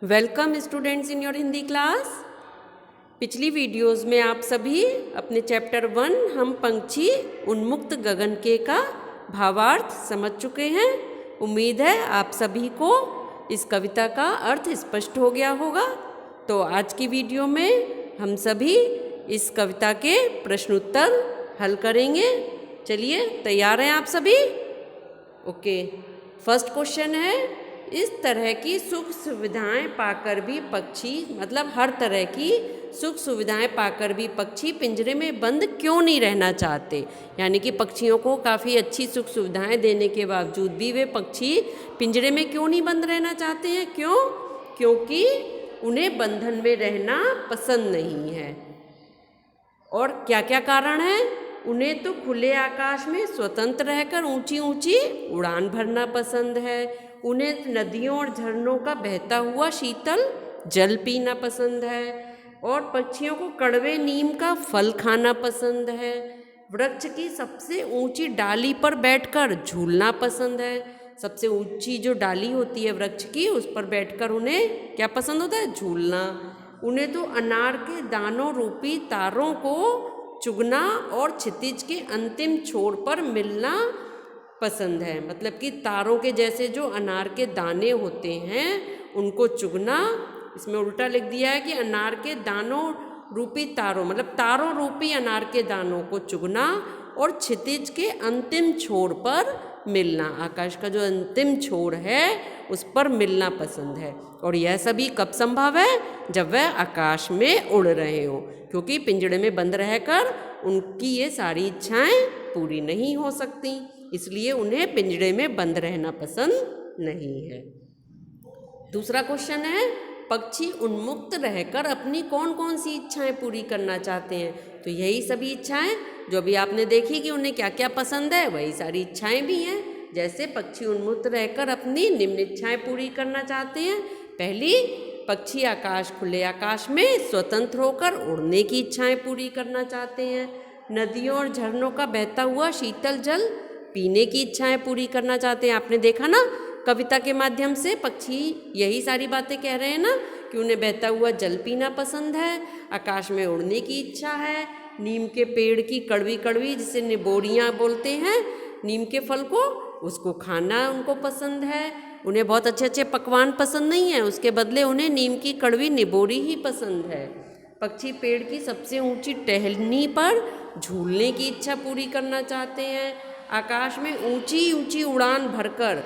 Welcome students in your Hindi class. पिछली videos में आप सभी अपने चैप्टर 1 हम पंछी उन्मुक्त गगन के का भावार्थ समझ चुके हैं। उम्मीद है आप सभी को इस कविता का अर्थ स्पष्ट हो गया होगा। तो आज की वीडियो में हम सभी इस कविता के प्रश्नोत्तर हल करेंगे। चलिए, तैयार हैं आप सभी? ओके, फर्स्ट क्वेश्चन है, इस तरह की सुख सुविधाएं पाकर भी पक्षी, मतलब हर तरह की सुख सुविधाएं पाकर भी पक्षी पिंजरे में बंद क्यों नहीं रहना चाहते। यानी कि पक्षियों को काफ़ी अच्छी सुख सुविधाएं देने के बावजूद भी वे पक्षी पिंजरे में क्यों नहीं बंद रहना चाहते हैं? क्यों? क्योंकि उन्हें बंधन में रहना पसंद नहीं है। और क्या क्या कारण है? उन्हें तो खुले आकाश में स्वतंत्र रहकर ऊंची ऊंची उड़ान भरना पसंद है। उन्हें नदियों और झरनों का बहता हुआ शीतल जल पीना पसंद है। और पक्षियों को कड़वे नीम का फल खाना पसंद है। वृक्ष की सबसे ऊंची डाली पर बैठकर झूलना पसंद है। सबसे ऊंची जो डाली होती है वृक्ष की, उस पर बैठकर उन्हें क्या पसंद होता है? झूलना। उन्हें तो अनार के दानों रूपी तारों को चुगना और क्षितिज के अंतिम छोर पर मिलना पसंद है। मतलब कि तारों के जैसे जो अनार के दाने होते हैं उनको चुगना। इसमें उल्टा लिख दिया है कि अनार के दानों रूपी तारों, मतलब तारों रूपी अनार के दानों को चुगना और क्षितिज के अंतिम छोर पर मिलना, आकाश का जो अंतिम छोर है उस पर मिलना पसंद है। और यह सभी कब संभव है? जब वह आकाश में उड़ रहे हो, क्योंकि पिंजड़े में बंद रहकर उनकी ये सारी इच्छाएं पूरी नहीं हो सकती, इसलिए उन्हें पिंजड़े में बंद रहना पसंद नहीं है। दूसरा क्वेश्चन है, पक्षी उन्मुक्त रहकर अपनी कौन कौन सी इच्छाएं पूरी करना चाहते हैं? तो यही सभी इच्छाएं जो अभी आपने देखी कि उन्हें क्या क्या पसंद है, वही सारी इच्छाएं भी हैं। जैसे पक्षी उन्मुक्त रहकर अपनी निम्न इच्छाएं पूरी करना चाहते हैं। पहली, पक्षी खुले आकाश में स्वतंत्र होकर उड़ने की इच्छाएं पूरी करना चाहते हैं। नदियों और झरनों का बहता हुआ शीतल जल पीने की इच्छाएं पूरी करना चाहते हैं। आपने देखा ना, कविता के माध्यम से पक्षी यही सारी बातें कह रहे हैं ना, कि उन्हें बहता हुआ जल पीना पसंद है, आकाश में उड़ने की इच्छा है, नीम के पेड़ की कड़वी कड़वी, जिसे निबोड़ियाँ बोलते हैं, नीम के फल को, उसको खाना उनको पसंद है। उन्हें बहुत अच्छे अच्छे पकवान पसंद नहीं है, उसके बदले उन्हें नीम की कड़वी निबोड़ी ही पसंद है। पक्षी पेड़ की सबसे ऊंची टहनी पर झूलने की इच्छा पूरी करना चाहते हैं। आकाश में ऊंची ऊंची उड़ान भरकर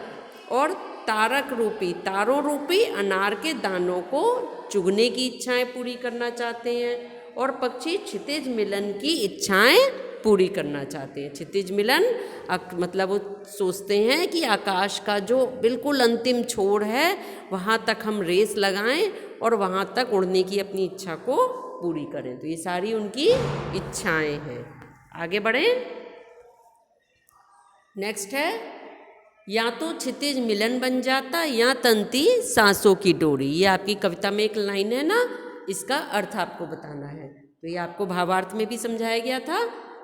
और तारों रूपी अनार के दानों को चुगने की इच्छाएं पूरी करना चाहते हैं। और पक्षी क्षितिज मिलन की इच्छाएं पूरी करना चाहते हैं। क्षितिज मिलन मतलब वो सोचते हैं कि आकाश का जो बिल्कुल अंतिम छोर है वहाँ तक हम रेस लगाएं और वहाँ तक उड़ने की अपनी इच्छा को पूरी करें। तो ये सारी उनकी इच्छाएं हैं। आगे बढ़ें। नेक्स्ट है, या तो क्षितिज मिलन बन जाता या तंती सांसों की डोरी। ये आपकी कविता में एक लाइन है ना, इसका अर्थ आपको बताना है। तो ये आपको भावार्थ में भी समझाया गया था।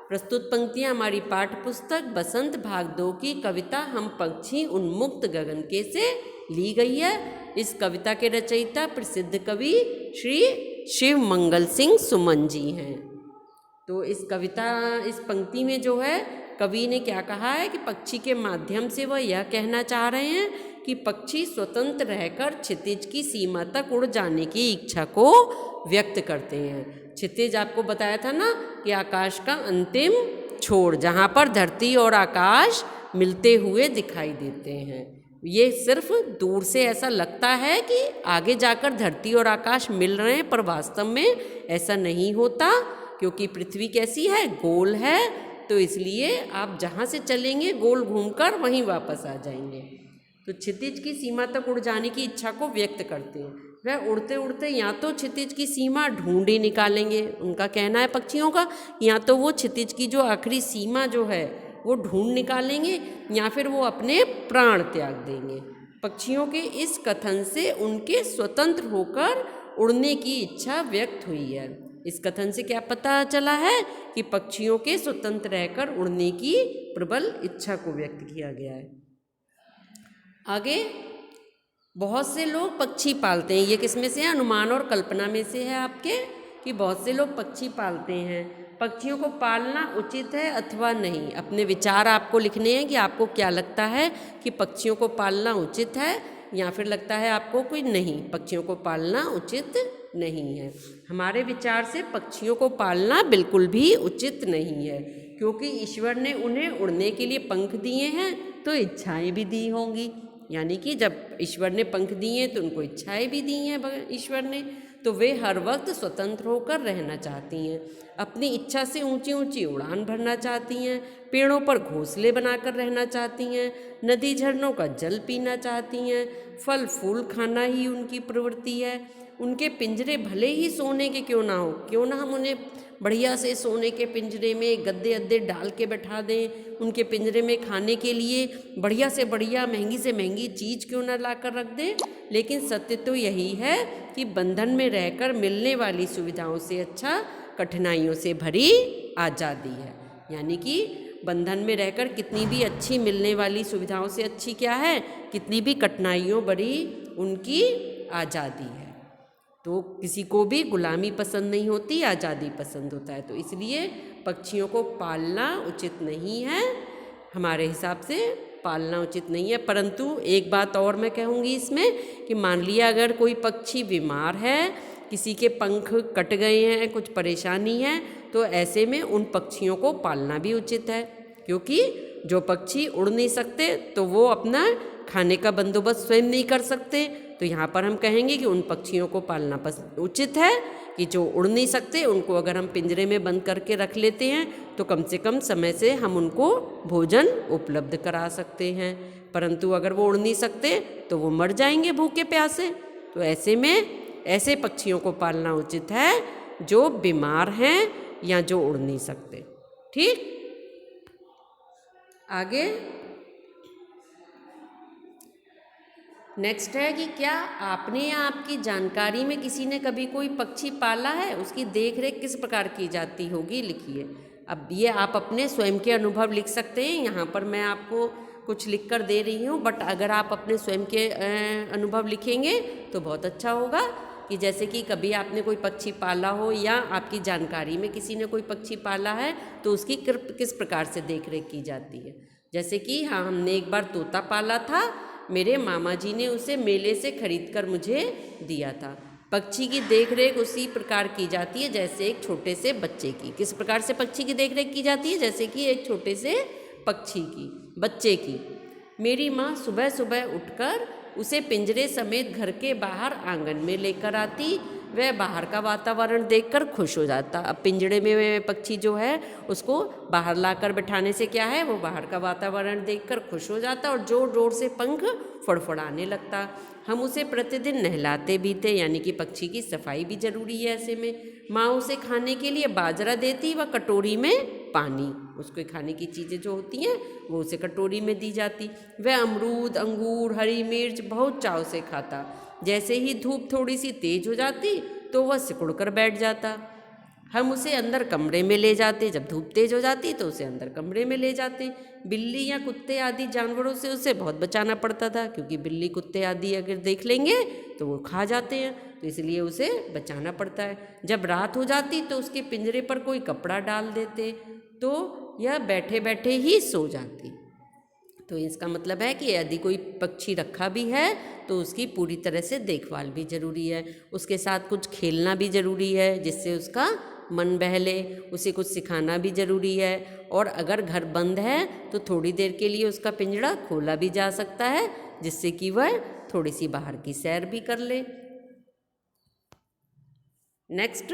प्रस्तुत पंक्तियां हमारी पाठ्य पुस्तक बसंत भाग 2 की कविता हम पक्षी उन्मुक्त गगन के से ली गई है। इस कविता के रचयिता प्रसिद्ध कवि श्री शिव मंगल सिंह सुमन जी हैं। तो इस पंक्ति में जो है कवि ने क्या कहा है कि पक्षी के माध्यम से वह यह कहना चाह रहे हैं कि पक्षी स्वतंत्र रहकर क्षितिज की सीमा तक उड़ जाने की इच्छा को व्यक्त करते हैं। क्षितिज आपको बताया था ना कि आकाश का अंतिम छोर, जहाँ पर धरती और आकाश मिलते हुए दिखाई देते हैं। ये सिर्फ दूर से ऐसा लगता है कि आगे जाकर धरती और आकाश मिल रहे हैं, पर वास्तव में ऐसा नहीं होता, क्योंकि पृथ्वी कैसी है? गोल है। तो इसलिए आप जहाँ से चलेंगे गोल घूमकर वहीं वापस आ जाएंगे। तो क्षितिज की सीमा तक उड़ जाने की इच्छा को व्यक्त करते हैं। वह उड़ते उड़ते या तो क्षितिज की सीमा ढूंढ ही निकालेंगे, उनका कहना है पक्षियों का, या तो वो क्षितिज की जो आखिरी सीमा जो है वो ढूंढ निकालेंगे, या फिर वो अपने प्राण त्याग देंगे। पक्षियों के इस कथन से उनके स्वतंत्र होकर उड़ने की इच्छा व्यक्त हुई है। इस कथन से क्या पता चला है कि पक्षियों के स्वतंत्र रहकर उड़ने की प्रबल इच्छा को व्यक्त किया गया है। आगे, बहुत से लोग पक्षी पालते हैं। ये किस में से है? अनुमान और कल्पना में से है आपके, कि बहुत से लोग पक्षी पालते हैं। पक्षियों को पालना उचित है अथवा नहीं? अपने विचार आपको लिखने हैं कि आपको क्या लगता है कि पक्षियों को पालना उचित है, या फिर लगता है आपको कोई नहीं, पक्षियों को पालना उचित नहीं है। हमारे विचार से पक्षियों को पालना बिल्कुल भी उचित नहीं है, क्योंकि ईश्वर ने उन्हें उड़ने के लिए पंख दिए हैं तो इच्छाएं भी दी होंगी। यानी कि जब ईश्वर ने पंख दिए तो उनको इच्छाएं भी दी हैं ईश्वर ने, तो वे हर वक्त स्वतंत्र होकर रहना चाहती हैं। अपनी इच्छा से ऊंची ऊंची उड़ान भरना चाहती हैं, पेड़ों पर घोंसले बनाकर रहना चाहती हैं, नदी झरनों का जल पीना चाहती हैं, फल फूल खाना ही उनकी प्रवृत्ति है। उनके पिंजरे भले ही सोने के क्यों ना हो, क्यों ना हम उन्हें बढ़िया से सोने के पिंजरे में गद्दे अद्दे डाल के बैठा दें, उनके पिंजरे में खाने के लिए बढ़िया से बढ़िया महंगी से महंगी चीज़ क्यों ना ला कर रख दें, लेकिन सत्य तो यही है कि बंधन में रहकर मिलने वाली सुविधाओं से अच्छा कठिनाइयों से भरी आज़ादी है। यानी कि बंधन में रहकर कितनी भी अच्छी मिलने वाली सुविधाओं से अच्छी क्या है? कितनी भी कठिनाइयों भरी उनकी आज़ादी है। तो किसी को भी गुलामी पसंद नहीं होती, आज़ादी पसंद होता है। तो इसलिए पक्षियों को पालना उचित नहीं है, हमारे हिसाब से पालना उचित नहीं है। परंतु एक बात और मैं कहूँगी इसमें कि मान लिया अगर कोई पक्षी बीमार है, किसी के पंख कट गए हैं, कुछ परेशानी है, तो ऐसे में उन पक्षियों को पालना भी उचित है, क्योंकि जो पक्षी उड़ नहीं सकते तो वो अपना खाने का बंदोबस्त स्वयं नहीं कर सकते। तो यहाँ पर हम कहेंगे कि उन पक्षियों को पालना उचित है कि जो उड़ नहीं सकते उनको अगर हम पिंजरे में बंद करके रख लेते हैं तो कम से कम समय से हम उनको भोजन उपलब्ध करा सकते हैं। परंतु अगर वो उड़ नहीं सकते तो वो मर जाएंगे भूखे प्यासे। तो ऐसे में ऐसे पक्षियों को पालना उचित है जो बीमार हैं या जो उड़ नहीं सकते। ठीक, आगे नेक्स्ट है कि क्या आपने या आपकी जानकारी में किसी ने कभी कोई पक्षी पाला है? उसकी देख रेख किस प्रकार की जाती होगी, लिखिए। अब ये आप अपने स्वयं के अनुभव लिख सकते हैं। यहाँ पर मैं आपको कुछ लिख कर दे रही हूँ, बट अगर आप अपने स्वयं के अनुभव लिखेंगे तो बहुत अच्छा होगा। कि जैसे कि कभी आपने कोई पक्षी पाला हो या आपकी जानकारी में किसी ने कोई पक्षी पाला है तो उसकी किस प्रकार से देख रेख की जाती है। जैसे कि हाँ, हमने एक बार तोता पाला था, मेरे मामा जी ने उसे मेले से खरीद कर मुझे दिया था। पक्षी की देखरेख उसी प्रकार की जाती है जैसे एक छोटे से बच्चे की। किस प्रकार से पक्षी की देखरेख की जाती है? जैसे कि एक छोटे से पक्षी की, बच्चे की। मेरी माँ सुबह सुबह उठकर उसे पिंजरे समेत घर के बाहर आंगन में लेकर आती। वह बाहर का वातावरण देखकर खुश हो जाता। अब पिंजरे में पक्षी जो है उसको बाहर लाकर बिठाने से क्या है, वो बाहर का वातावरण देखकर खुश हो जाता और जोर जोर से पंख फड़फड़ाने लगता। हम उसे प्रतिदिन नहलाते भी थे, यानी कि पक्षी की सफाई भी जरूरी है। ऐसे में माँ उसे खाने के लिए बाजरा देती व कटोरी में पानी, उसको खाने की चीज़ें जो होती हैं वो उसे कटोरी में दी जाती। वह अमरूद, अंगूर, हरी मिर्च बहुत चाव से खाता। जैसे ही धूप थोड़ी सी तेज हो जाती तो वह सिकुड़ कर बैठ जाता। हम उसे अंदर कमरे में ले जाते, जब धूप तेज हो जाती तो उसे अंदर कमरे में ले जाते। बिल्ली या कुत्ते आदि जानवरों से उसे बहुत बचाना पड़ता था, क्योंकि बिल्ली कुत्ते आदि अगर देख लेंगे तो वो खा जाते हैं, तो इसलिए उसे बचाना पड़ता है। जब रात हो जाती तो उसके पिंजरे पर कोई कपड़ा डाल देते तो यह बैठे बैठे ही सो जाती। तो इसका मतलब है कि यदि कोई पक्षी रखा भी है तो उसकी पूरी तरह से देखभाल भी ज़रूरी है। उसके साथ कुछ खेलना भी ज़रूरी है जिससे उसका मन बहले, उसे कुछ सिखाना भी ज़रूरी है। और अगर घर बंद है तो थोड़ी देर के लिए उसका पिंजरा खोला भी जा सकता है, जिससे कि वह थोड़ी सी बाहर की सैर भी कर ले। नेक्स्ट,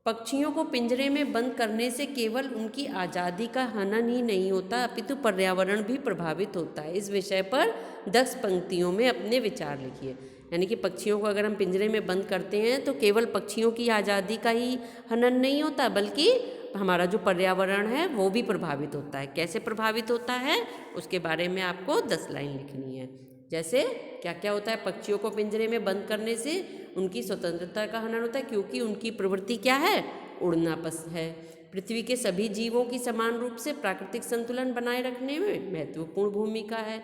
पक्षियों को पिंजरे में बंद करने से केवल उनकी आज़ादी का हनन ही नहीं होता, अपितु पर्यावरण भी प्रभावित होता है। इस विषय पर 10 पंक्तियों में अपने विचार लिखिए। यानी कि पक्षियों को अगर हम पिंजरे में बंद करते हैं तो केवल पक्षियों की आज़ादी का ही हनन नहीं होता, बल्कि हमारा जो पर्यावरण है वो भी प्रभावित होता है। कैसे प्रभावित होता है उसके बारे में आपको 10 लाइन लिखनी है। जैसे क्या क्या होता है, पक्षियों को पिंजरे में बंद करने से उनकी स्वतंत्रता का हनन होता है, क्योंकि उनकी प्रवृत्ति क्या है, उड़ना पसंद है। पृथ्वी के सभी जीवों की समान रूप से प्राकृतिक संतुलन बनाए रखने में महत्वपूर्ण भूमिका है।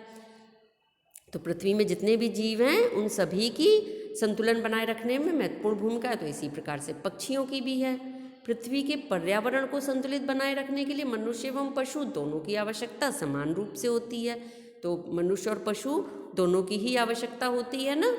तो पृथ्वी में जितने भी जीव हैं उन सभी की संतुलन बनाए रखने में महत्वपूर्ण भूमिका है। तो इसी प्रकार से पक्षियों की भी है। पृथ्वी के पर्यावरण को संतुलित बनाए रखने के लिए मनुष्य एवं पशु दोनों की आवश्यकता समान रूप से होती है। तो मनुष्य और पशु दोनों की ही आवश्यकता होती है ना।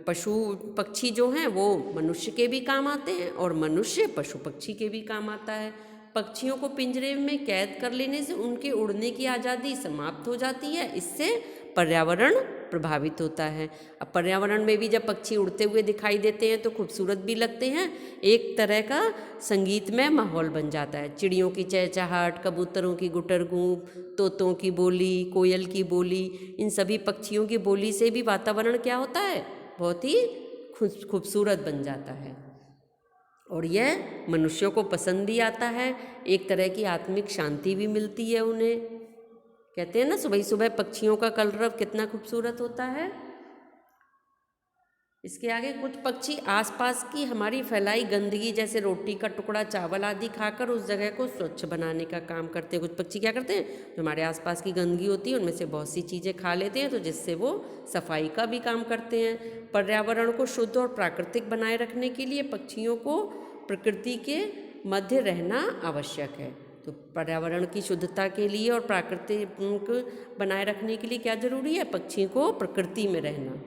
पशु पक्षी जो हैं वो मनुष्य के भी काम आते हैं और मनुष्य पशु पक्षी के भी काम आता है। पक्षियों को पिंजरे में कैद कर लेने से उनके उड़ने की आज़ादी समाप्त हो जाती है। इससे पर्यावरण प्रभावित होता है। अब पर्यावरण में भी जब पक्षी उड़ते हुए दिखाई देते हैं तो खूबसूरत भी लगते हैं। एक तरह का संगीतमय माहौल बन जाता है। चिड़ियों की चहचहाट, कबूतरों की गुटरगूं, तोतों की बोली, कोयल की बोली, इन सभी पक्षियों की बोली से भी वातावरण क्या होता है, बहुत ही खूबसूरत बन जाता है। और यह मनुष्यों को पसंद भी आता है। एक तरह की आत्मिक शांति भी मिलती है उन्हें। कहते हैं ना सुबह सुबह पक्षियों का कलरव कितना खूबसूरत होता है। इसके आगे कुछ पक्षी आसपास की हमारी फैलाई गंदगी जैसे रोटी का टुकड़ा, चावल आदि खाकर उस जगह को स्वच्छ बनाने का काम करते हैं। कुछ पक्षी क्या करते हैं, जो हमारे आसपास की गंदगी होती है उनमें से बहुत सी चीज़ें खा लेते हैं, तो जिससे वो सफाई का भी काम करते हैं। पर्यावरण को शुद्ध और प्राकृतिक बनाए रखने के लिए पक्षियों को प्रकृति के मध्य रहना आवश्यक है। तो पर्यावरण की शुद्धता के लिए और प्राकृतिक बनाए रखने के लिए क्या जरूरी है, पक्षियों को प्रकृति में रहना।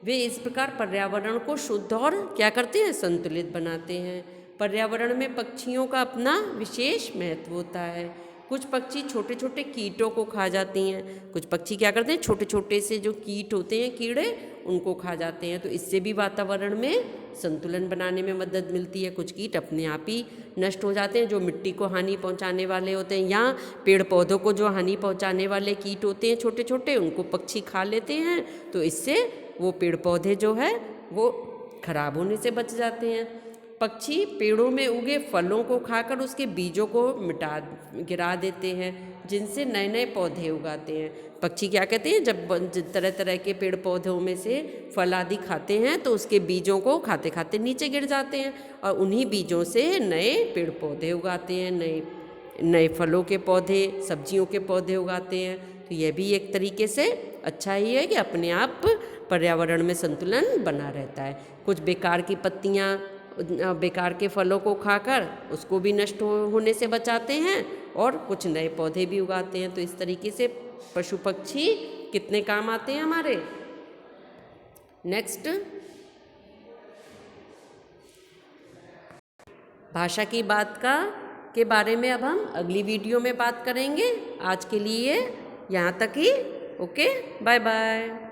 वे इस प्रकार पर्यावरण को शुद्ध और क्या करते हैं, संतुलित बनाते हैं। पर्यावरण में पक्षियों का अपना विशेष महत्व होता है। कुछ पक्षी छोटे छोटे कीटों को खा जाती हैं। कुछ पक्षी क्या करते हैं, छोटे छोटे से जो कीट होते हैं, कीड़े, उनको खा जाते हैं। तो इससे भी वातावरण में संतुलन बनाने में मदद मिलती है। कुछ कीट अपने आप ही नष्ट हो जाते हैं, जो मिट्टी को हानि पहुंचाने वाले होते हैं या पेड़ पौधों को जो हानि पहुंचाने वाले कीट होते हैं छोटे छोटे, उनको पक्षी खा लेते हैं। तो इससे वो पेड़ पौधे जो है वो खराब होने से बच जाते हैं। पक्षी पेड़ों में उगे फलों को खाकर उसके बीजों को गिरा देते हैं, जिनसे नए नए पौधे उगाते हैं। पक्षी क्या कहते हैं, जब तरह तरह के पेड़ पौधों में से फल आदि खाते हैं तो उसके बीजों को खाते खाते नीचे गिर जाते हैं और उन्हीं बीजों से नए पेड़ पौधे उगाते हैं, नए फलों के पौधे, सब्जियों के पौधे उगाते हैं। तो यह भी एक तरीके से अच्छा ही है कि अपने आप पर्यावरण में संतुलन बना रहता है। कुछ बेकार की पत्तियाँ, बेकार के फलों को खाकर उसको भी नष्ट होने से बचाते हैं और कुछ नए पौधे भी उगाते हैं। तो इस तरीके से पशु पक्षी कितने काम आते हैं हमारे। नेक्स्ट, भाषा की बात के बारे में अब हम अगली वीडियो में बात करेंगे। आज के लिए यहाँ तक ही। Okay, bye bye.